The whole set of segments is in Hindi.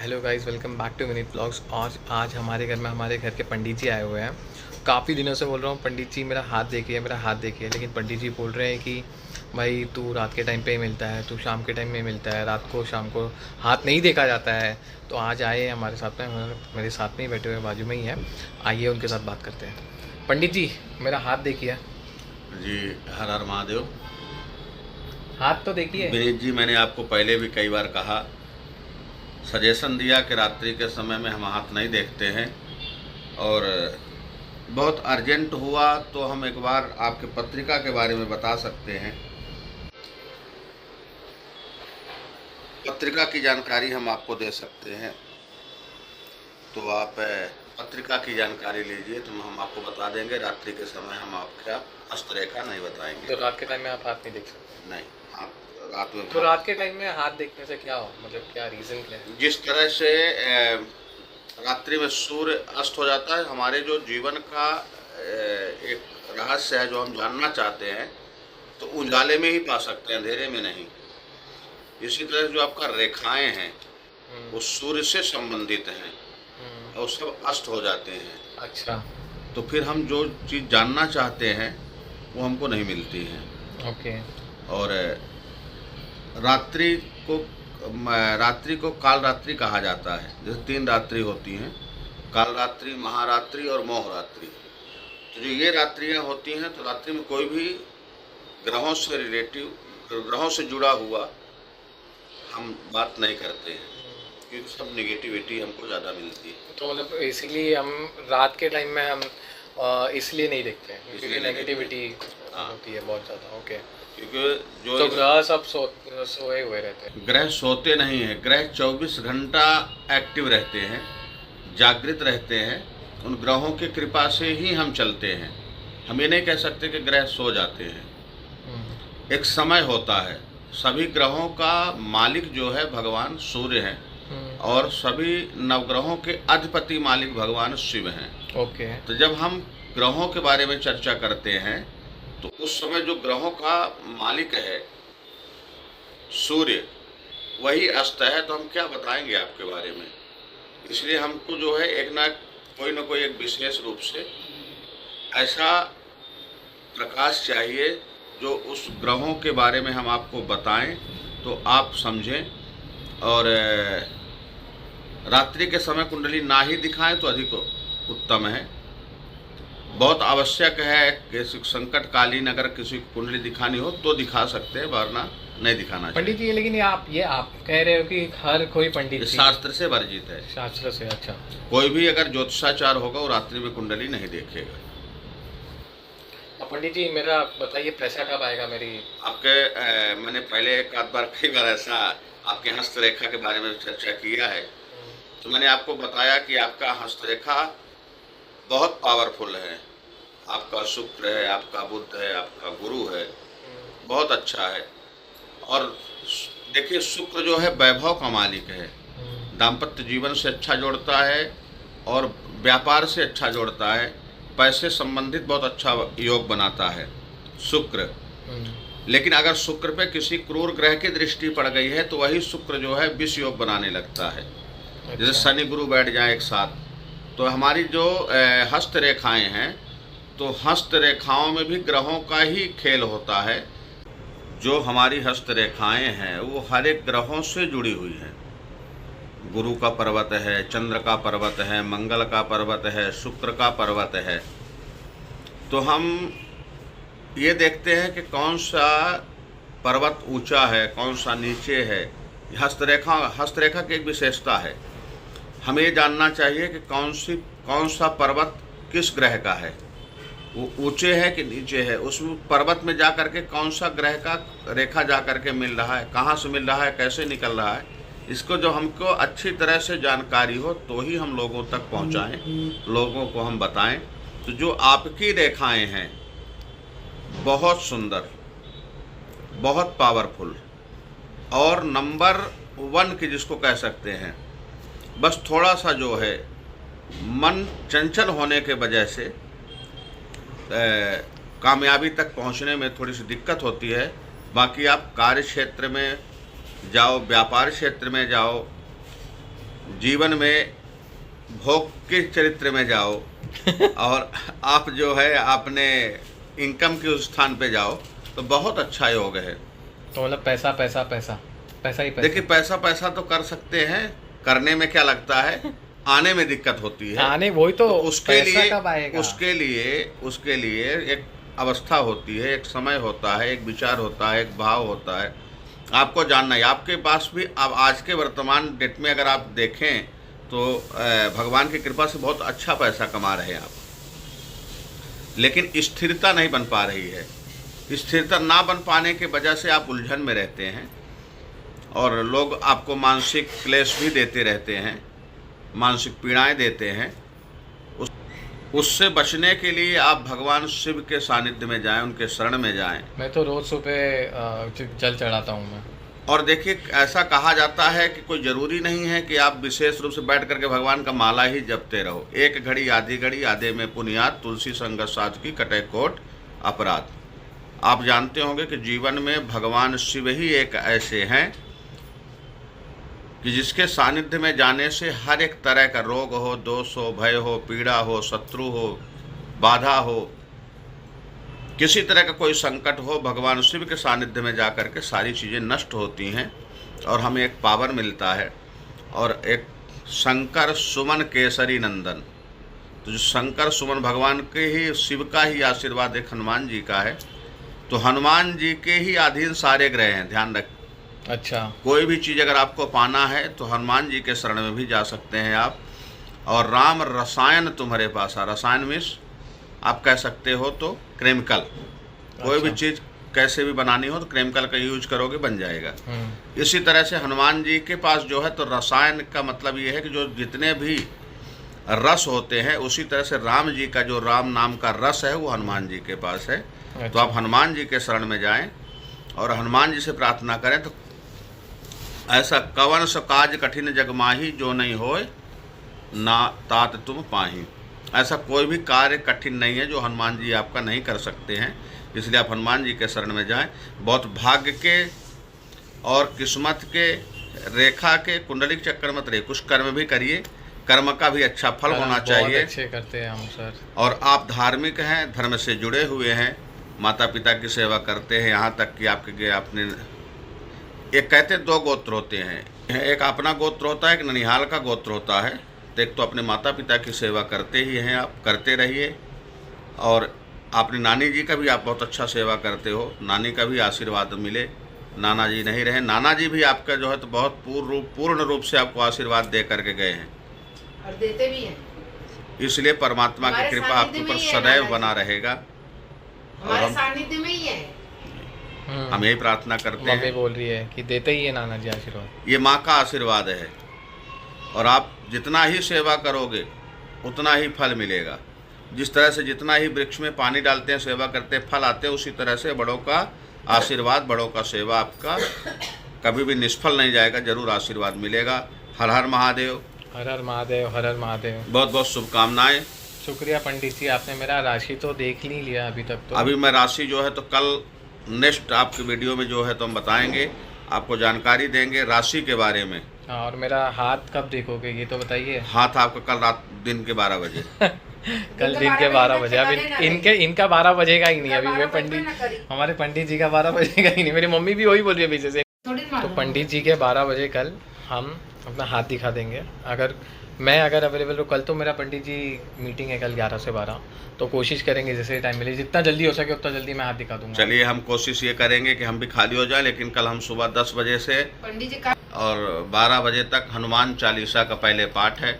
Hello guys, welcome back to Vineet blogs. और आज हमारे घर में हमारे घर के पंडित जी आए हुए हैं। काफ़ी दिनों से बोल रहा हूँ पंडित जी मेरा हाथ देखिए, मेरा हाथ देखिए, लेकिन पंडित जी बोल रहे हैं कि भाई तू रात के टाइम पे ही मिलता है, तू शाम के टाइम में मिलता है, रात को शाम को हाथ नहीं देखा जाता है। तो आज आए हैं हमारे साथ में, मेरे साथ में ही बैठे हुए, बाजू में ही है। आइए उनके साथ बात करते हैं। पंडित जी मेरा हाथ देखिए। जी, हर हर महादेव। हाथ तो देखिए। विनीत जी, मैंने आपको पहले भी कई बार कहा, सजेशन दिया कि रात्रि के समय में हम हाथ नहीं देखते हैं, और बहुत अर्जेंट हुआ तो हम एक बार आपके पत्रिका के बारे में बता सकते हैं। पत्रिका की जानकारी हम आपको दे सकते हैं, तो आप पत्रिका की जानकारी लीजिए, तो हम आपको बता देंगे। रात्रि के समय हम आपका हस्तरेखा नहीं बताएंगे। तो रात के टाइम में आप हाथ नहीं देख सकते? नहीं, आप रात में तो रात के टाइम में हाथ देखने से क्या हो, मतलब क्या रीज़न क्या है? जिस तरह से रात्रि में सूर्य अस्त हो जाता है, हमारे जो जीवन का एक रहस्य है जो हम जानना चाहते हैं, तो उजाले में ही पा सकते हैं, अंधेरे में नहीं। इसी तरह जो आपका रेखाएं हैं वो सूर्य से संबंधित हैं, और सब अस्त हो जाते हैं। अच्छा। तो फिर हम जो चीज़ जानना चाहते हैं वो हमको नहीं मिलती है। ओके। और रात्रि को रात्रि को काल रात्रि कहा जाता है। जैसे 3 रात्रि होती हैं, काल रात्रि, महारात्रि और मोह रात्रि। तो जो ये रात्रियां होती हैं, तो रात्रि में कोई भी ग्रहों से रिलेटिव, ग्रहों से जुड़ा हुआ हम बात नहीं करते हैं, क्योंकि सब निगेटिविटी हमको ज़्यादा मिलती है। तो मतलब इसीलिए हम रात के टाइम में हम इसलिए नहीं देखते हैं क्योंकि नेगेटिविटी होती है बहुत ज़्यादा। ओके। क्योंकि जो तो ग्रह सब सोए हुए रहते हैं? ग्रह सोते नहीं हैं, ग्रह 24 घंटा एक्टिव रहते हैं, जागृत रहते हैं। उन ग्रहों की कृपा से ही हम चलते हैं। हम ये नहीं कह सकते कि ग्रह सो जाते हैं। एक समय होता है। सभी ग्रहों का मालिक जो है भगवान सूर्य हैं, और सभी नवग्रहों के अधिपति मालिक भगवान शिव हैं। ओके। तो जब हम ग्रहों के बारे में चर्चा करते हैं, तो उस समय जो ग्रहों का मालिक है सूर्य, वही अस्त है। तो हम क्या बताएंगे आपके बारे में? इसलिए हमको जो है एक ना कोई एक विशेष रूप से ऐसा प्रकाश चाहिए जो उस ग्रहों के बारे में हम आपको बताएं, तो आप समझें। और रात्रि के समय कुंडली ना ही दिखाएं तो अधिक उत्तम है। बहुत आवश्यक है कि संकटकालीन अगर किसी को कुंडली दिखानी हो तो दिखा सकते हैं, वरना नहीं दिखाना चाहिए। पंडित जी, लेकिन ये आप कह रहे हो कि हर कोई पंडित जी शास्त्र से वर्जित है। शास्त्र से? अच्छा। कोई भी अगर ज्योतिषाचार होगा वो रात्रि में कुंडली नहीं देखेगा। पंडित जी मेरा बताइए, पैसा कब आएगा मेरी? आपके मैंने पहले एक आध बार कई बार ऐसा आपके हस्तरेखा के बारे में चर्चा किया है, तो मैंने आपको बताया कि आपका हस्तरेखा बहुत पावरफुल है। आपका शुक्र है, आपका बुध है, आपका गुरु है, बहुत अच्छा है। और देखिए, शुक्र जो है वैभव का मालिक है, दाम्पत्य जीवन से अच्छा जोड़ता है, और व्यापार से अच्छा जोड़ता है, पैसे संबंधित बहुत अच्छा योग बनाता है शुक्र। लेकिन अगर शुक्र पे किसी क्रूर ग्रह की दृष्टि पड़ गई है, तो वही शुक्र जो है विष योग बनाने लगता है। जैसे शनि गुरु बैठ जाए एक साथ, तो हमारी जो हस्त रेखाएं हैं, तो हस्त रेखाओं में भी ग्रहों का ही खेल होता है। जो हमारी हस्त रेखाएं हैं वो हर एक ग्रहों से जुड़ी हुई हैं। गुरु का पर्वत है, चंद्र का पर्वत है, मंगल का पर्वत है, शुक्र का पर्वत है। तो हम ये देखते हैं कि कौन सा पर्वत ऊंचा है, कौन सा नीचे है। हस्तरेखा की एक विशेषता है। हमें ये जानना चाहिए कि कौन सा पर्वत किस ग्रह का है, वो ऊंचे है कि नीचे है। उस पर्वत में जा कर के कौन सा ग्रह का रेखा जा कर के मिल रहा है, कहाँ से मिल रहा है, कैसे निकल रहा है, इसको जो हमको अच्छी तरह से जानकारी हो तो ही हम लोगों तक पहुँचाएँ, लोगों को हम बताएं। तो जो आपकी रेखाएं हैं बहुत सुंदर, बहुत पावरफुल, और नंबर 1 की जिसको कह सकते हैं। बस थोड़ा सा जो है मन चंचल होने के वजह से कामयाबी तक पहुंचने में थोड़ी सी दिक्कत होती है। बाकी आप कार्य क्षेत्र में जाओ, व्यापार क्षेत्र में जाओ, जीवन में भोग के चरित्र में जाओ और आप जो है अपने इनकम के उस स्थान पे जाओ तो बहुत अच्छा योग है। तो मतलब पैसा पैसा पैसा पैसा ही पैसा। देखिए पैसा पैसा तो कर सकते हैं, करने में क्या लगता है, आने में दिक्कत होती है। आने वही तो उसके पैसा लिए कब आएगा? उसके लिए एक अवस्था होती है, एक समय होता है, एक विचार होता है, एक भाव होता है। आपको जानना है। आपके पास भी अब आज के वर्तमान डेट में अगर आप देखें तो भगवान की कृपा से बहुत अच्छा पैसा कमा रहे हैं आप, लेकिन स्थिरता नहीं बन पा रही है। स्थिरता ना बन पाने के वजह से आप उलझन में रहते हैं और लोग आपको मानसिक क्लेश भी देते रहते हैं, मानसिक पीड़ाएं देते हैं। उससे बचने के लिए आप भगवान शिव के सानिध्य में जाएं, उनके शरण में जाएं। मैं तो रोज सुबह जल चढ़ाता हूँ मैं। और देखिए ऐसा कहा जाता है कि कोई ज़रूरी नहीं है कि आप विशेष रूप से बैठ करके भगवान का माला ही जपते रहो। एक घड़ी आधी घड़ी आधे में पुनियात, तुलसी संगत साध की कटे कोट अपराध। आप जानते होंगे कि जीवन में भगवान शिव ही एक ऐसे हैं कि जिसके सानिध्य में जाने से हर एक तरह का रोग हो, दोष हो, भय हो, पीड़ा हो, शत्रु हो, बाधा हो, किसी तरह का कोई संकट हो, भगवान शिव के सानिध्य में जाकर के सारी चीज़ें नष्ट होती हैं और हमें एक पावर मिलता है और एक शंकर सुमन केसरी नंदन। तो जो शंकर सुमन भगवान के ही, शिव का ही आशीर्वाद एक हनुमान जी का है। तो हनुमान जी के ही अधीन सारे ग्रह हैं, ध्यान रख। अच्छा। कोई भी चीज़ अगर आपको पाना है तो हनुमान जी के शरण में भी जा सकते हैं आप। और राम रसायन तुम्हारे पास आ, रसायन मीन्स आप कह सकते हो तो केमिकल। कोई भी चीज़ कैसे भी बनानी हो तो केमिकल का यूज करोगे, बन जाएगा। इसी तरह से हनुमान जी के पास जो है तो रसायन का मतलब ये है कि जो जितने भी रस होते हैं, उसी तरह से राम जी का जो राम नाम का रस है वो हनुमान जी के पास है। अच्छा। तो आप हनुमान जी के शरण में जाएं और हनुमान जी से प्रार्थना करें तो ऐसा कवन स काज कठिन जग माही, जो नहीं होए ना तात तुम पाही। ऐसा कोई भी कार्य कठिन नहीं है जो हनुमान जी आपका नहीं कर सकते हैं। इसलिए आप हनुमान जी के शरण में जाएं। बहुत भाग्य के और किस्मत के, रेखा के, कुंडली के चक्कर मत रहिए, कुछ कर्म भी करिए, कर्म का भी अच्छा फल होना चाहिए। बहुत अच्छे करते हैं हम सर। और आप धार्मिक हैं, धर्म से जुड़े हुए हैं, माता पिता की सेवा करते हैं, यहाँ तक कि आपके अपने एक कहते हैं 2 गोत्र होते हैं, एक अपना गोत्र होता है, एक ननिहाल का गोत्र होता है। तो एक तो अपने माता पिता की सेवा करते ही हैं, आप करते रहिए। और अपनी नानी जी का भी आप बहुत अच्छा सेवा करते हो, नानी का भी आशीर्वाद मिले। नाना जी नहीं रहे, नाना जी भी आपका जो है तो बहुत पूर्ण रूप से आपको आशीर्वाद दे करके गए हैं और देते भी हैं। इसलिए परमात्मा की कृपा आपके ऊपर सदैव बना रहेगा। हमारे सानिध्य में ही है। हम यही प्रार्थना करते मम्मी हैं। बोल रही है कि देते ही है नाना जी आशीर्वाद। ये माँ का आशीर्वाद है और आप जितना ही सेवा करोगे उतना ही फल मिलेगा। जिस तरह से जितना ही वृक्ष में पानी डालते हैं, सेवा करते हैं, फल आते हैं, उसी तरह से बड़ों का आशीर्वाद, बड़ों का सेवा आपका कभी भी निष्फल नहीं जाएगा, जरूर आशीर्वाद मिलेगा। हर हर महादेव। हर हर महादेव, हर हर महादेव। बहुत बहुत शुभकामनाएं। शुक्रिया पंडित जी, आपने मेरा राशि तो देख नहीं लिया अभी तक। तो अभी मैं राशि जो है तो कल नेक्स्ट आपके वीडियो में जो है तो हम बताएंगे, आपको जानकारी देंगे राशि के बारे में। और मेरा हाथ कब देखोगे ये तो बताइए। हाथ आपका कल रात दिन के 12 बजे। कल दिन के 12 बजे। अभी इनका 12 बजेगा ही नहीं। अभी मैं हमारे पंडित जी का 12 बजेगा ही नहीं। मेरी मम्मी भी वही बोल रही है पीछे से। तो पंडित जी के 12 बजे कल हम अपना हाथ दिखा देंगे। अगर अवेलेबल हो कल, तो मेरा पंडित जी मीटिंग है कल 11 से 12, तो कोशिश करेंगे जैसे टाइम मिले जितना जल्दी हो सके उतना जल्दी मैं हाथ दिखा दूंगा। चलिए हम कोशिश ये करेंगे कि हम भी खाली हो जाएं, लेकिन कल हम सुबह 10 बजे से पंडित जी का और 12 बजे तक हनुमान चालीसा का पहले पाठ है।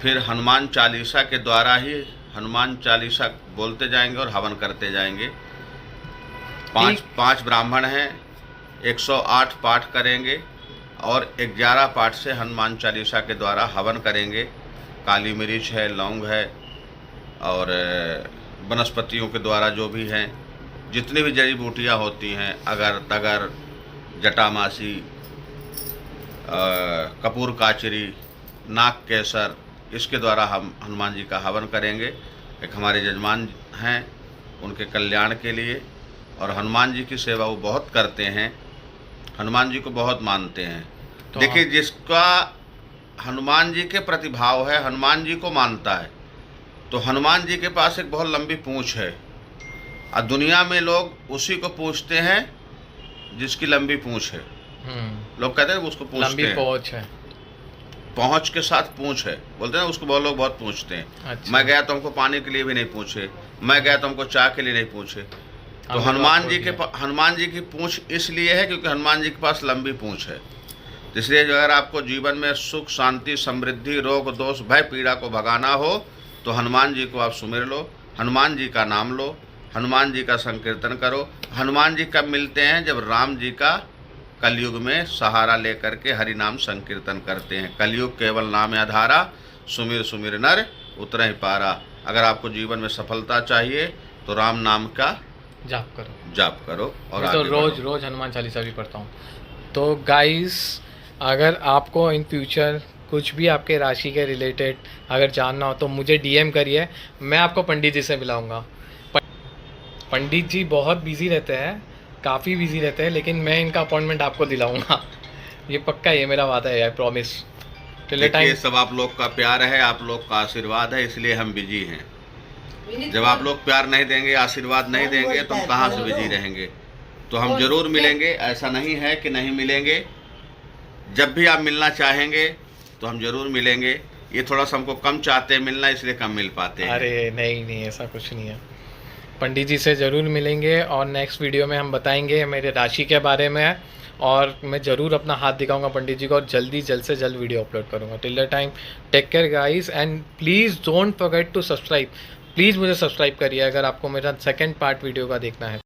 फिर हनुमान चालीसा के द्वारा ही हनुमान चालीसा बोलते जाएंगे और हवन करते जाएंगे। 5 ब्राह्मण हैं, 108 पाठ करेंगे और 11 पाठ से हनुमान चालीसा के द्वारा हवन करेंगे। काली मिर्च है, लौंग है और वनस्पतियों के द्वारा जो भी हैं, जितनी भी जड़ी बूटियाँ होती हैं, अगर तगर, जटामासी, कपूर काचरी, नाग केसर, इसके द्वारा हम हनुमान जी का हवन करेंगे। एक हमारे जजमान हैं, उनके कल्याण के लिए। और हनुमान जी की सेवा वो बहुत करते हैं, हनुमान जी को बहुत मानते हैं। तो देखिए जिसका हनुमान जी के प्रतिभाव है, हनुमान जी को मानता है। तो हनुमान जी के पास एक बहुत लंबी पूंछ है और दुनिया में लोग उसी को पूछते हैं जिसकी लंबी पूंछ है। लोग कहते हैं उसको पूछते लंबी हैं, पहुंच है, पहुंच के साथ पूंछ है, बोलते हैं उसको बहुत लोग बहुत पूछते हैं। अच्छा। मैं गया तो हमको पानी के लिए भी नहीं पूछे, मैं गया तो हमको चाय के लिए नहीं पूछे। तो हमने हनुमान बात जी बोल के दिया। हनुमान जी की पूंछ इसलिए है क्योंकि हनुमान जी के पास लंबी पूंछ है। इसलिए अगर आपको जीवन में सुख, शांति, समृद्धि, रोग, दोष, भय, पीड़ा को भगाना हो तो हनुमान जी को आप सुमिर लो, हनुमान जी का नाम लो, हनुमान जी का संकीर्तन करो। हनुमान जी कब मिलते हैं? जब राम जी का कलयुग में सहारा लेकर के हरि नाम संकीर्तन करते हैं। कलयुग केवल नाम आधारा, सुमिर सुमिर नर उतरहि पारा। अगर आपको जीवन में सफलता चाहिए तो राम नाम का जाप करो, जाप करो और मैं तो आगे रोज बढ़ो। रोज हनुमान चालीसा भी पढ़ता हूँ। तो गाइस, अगर आपको इन फ्यूचर कुछ भी आपके राशि के रिलेटेड अगर जानना हो तो मुझे डीएम करिए, मैं आपको पंडित जी से मिलाऊंगा। पंडित जी बहुत बिजी रहते हैं, काफ़ी बिजी रहते हैं, लेकिन मैं इनका अपॉइंटमेंट आपको दिलाऊंगा। ये पक्का, ये मेरा वादा है, आई प्रॉमिस। टिल द देखिए, टाइम सब आप लोग का प्यार है, आप लोग का आशीर्वाद है, इसलिए हम बिजी हैं। विनीत जब आप लोग प्यार नहीं देंगे, आशीर्वाद नहीं देंगे तो हम कहाँ से बिजी रहेंगे? तो हम जरूर मिलेंगे, ऐसा नहीं है कि नहीं मिलेंगे। जब भी आप मिलना चाहेंगे तो हम जरूर मिलेंगे। ये थोड़ा सा हमको कम चाहते हैं मिलना, इसलिए कम मिल पाते हैं। अरे नहीं नहीं, ऐसा कुछ नहीं है। पंडित जी से ज़रूर मिलेंगे और नेक्स्ट वीडियो में हम बताएंगे मेरे राशि के बारे में, और मैं ज़रूर अपना हाथ दिखाऊंगा पंडित जी को और जल्द से जल्द वीडियो अपलोड करूंगा। Till the time, take care guys, and please don't forget to subscribe. Please मुझे सब्सक्राइब करिए अगर आपको मेरा सेकंड पार्ट वीडियो का देखना है।